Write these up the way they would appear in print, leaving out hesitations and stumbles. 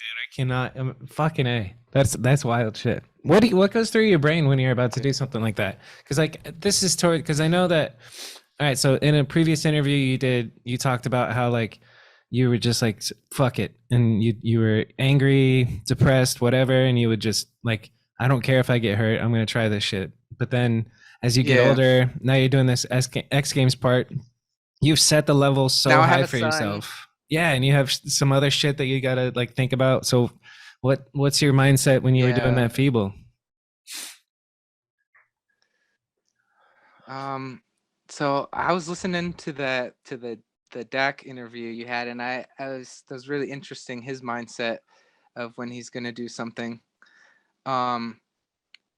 I cannot. Fucking a. That's wild shit. What goes through your brain when you're about to do something like that? Because like this is toward. Because I know that. All right. So in a previous interview you talked about how like you were just like fuck it, and you were angry, depressed, whatever, and you would just like I don't care if I get hurt. I'm gonna try this shit. But then as you get Yeah. older, now you're doing this X Games part. You've set the level so Now I have high a for son. yourself. Yeah, and you have some other shit that you gotta like think about. So, what's your mindset when you were doing Yeah. that feeble? Um, so I was listening to the Dak interview you had, and I was that was really interesting his mindset of when he's gonna do something. Um,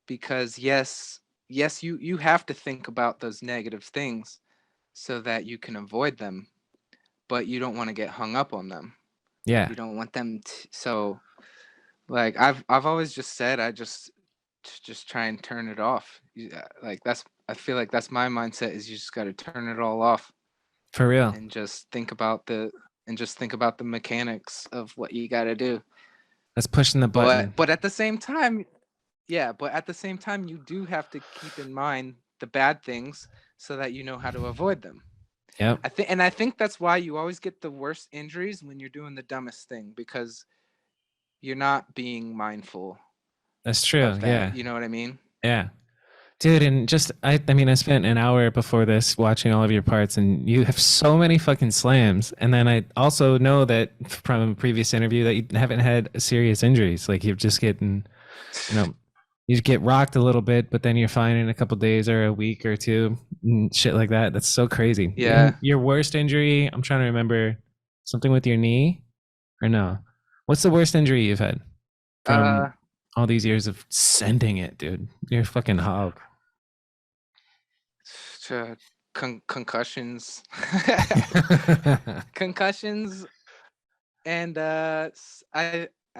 because yes, you have to think about those negative things so that you can avoid them, but you don't want to get hung up on them. Yeah, You don't want them to, so like I've always just said just try and turn it off. Like that's I feel like that's my mindset is you just got to turn it all off for real. and just think about the mechanics of what you got to do. That's pushing the button. But at the same time, yeah, but at the same time you do have to keep in mind the bad things so that you know how to avoid them. Yep, I think that's why you always get the worst injuries when you're doing the dumbest thing because you're not being mindful that's true. of that. Yeah, You know what I mean? yeah, dude. And just I mean, I spent an hour before this watching all of your parts, and you have so many fucking slams. And then I also know that from a previous interview that you haven't had serious injuries. Like you're just getting, you know, you get rocked a little bit, but then you're fine in a couple days or a week or two, and shit like that. That's so crazy. And Yeah. your worst injury, I'm trying to remember something with your knee or no? What's the worst injury you've had from Uh, all these years of sending it, dude? You're a fucking hog. to concussions, concussions, and I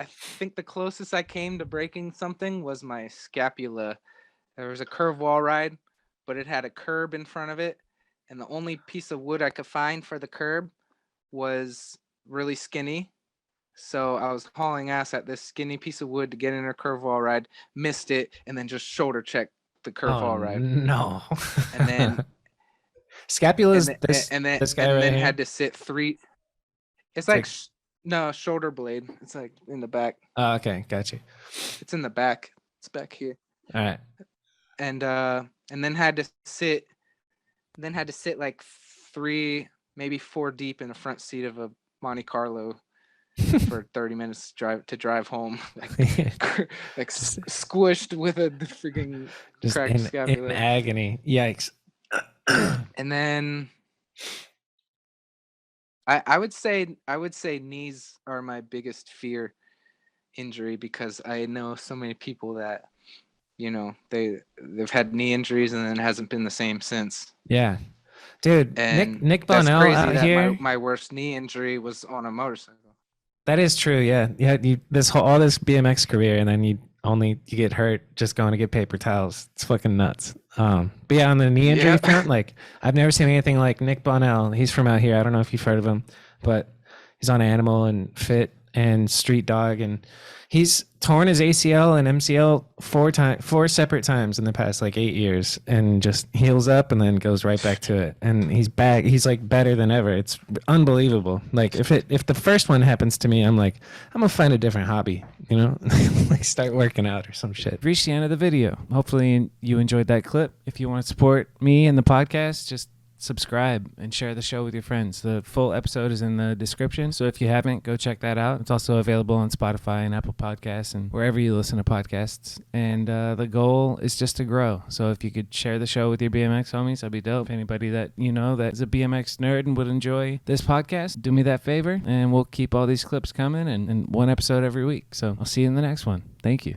think the closest I came to breaking something was my scapula. There was a curve wall ride, but it had a curb in front of it, and the only piece of wood I could find for the curb was really skinny. So I was hauling ass at this skinny piece of wood to get in a curve wall ride, missed it, and then just shoulder checked the curve Oh wall ride, no. and then Scapula's this guy and right then here. had to sit three. It's It's like like, no shoulder blade. It's like in the back. oh, okay, got you. It's in the back. It's back here, All right. and then had to sit like three, maybe four deep in the front seat of a Monte Carlo for 30 minutes drive home, like just squished with a freaking just cracked in scapula. agony. Yikes. And then I would say knees are my biggest fear injury because I know so many people that they've had knee injuries and then it hasn't been the same since. Yeah. Dude, And Nick that's Bonnell crazy out that here. my worst knee injury was on a motorcycle. That is true. Yeah. Yeah. This whole, all this BMX career, and then you get hurt just going to get paper towels. It's fucking nuts. But yeah, on the knee injury Yeah. front, like I've never seen anything like Nick Bonnell. He's from out here. I don't know if you've heard of him, but he's on Animal and Fit and Street Dog, and he's torn his ACL and MCL four separate times in the past like 8 years, and just heals up and then goes right back to it. And he's back. He's like better than ever. It's unbelievable. Like if the first one happens to me, I'm like I'm gonna find a different hobby. You know, like start working out or some shit. Reach the end of the video. Hopefully you enjoyed that clip. If you want to support me and the podcast, just subscribe and share the show with your friends. The full episode is in the description, so if you haven't, go check that out. It's also available on Spotify and Apple Podcasts and wherever you listen to podcasts. And the goal is just to grow. So if you could share the show with your BMX homies, that'd be dope. If anybody that you know that is a BMX nerd and would enjoy this podcast, do me that favor, and we'll keep all these clips coming and one episode every week. So I'll see you in the next one. Thank you.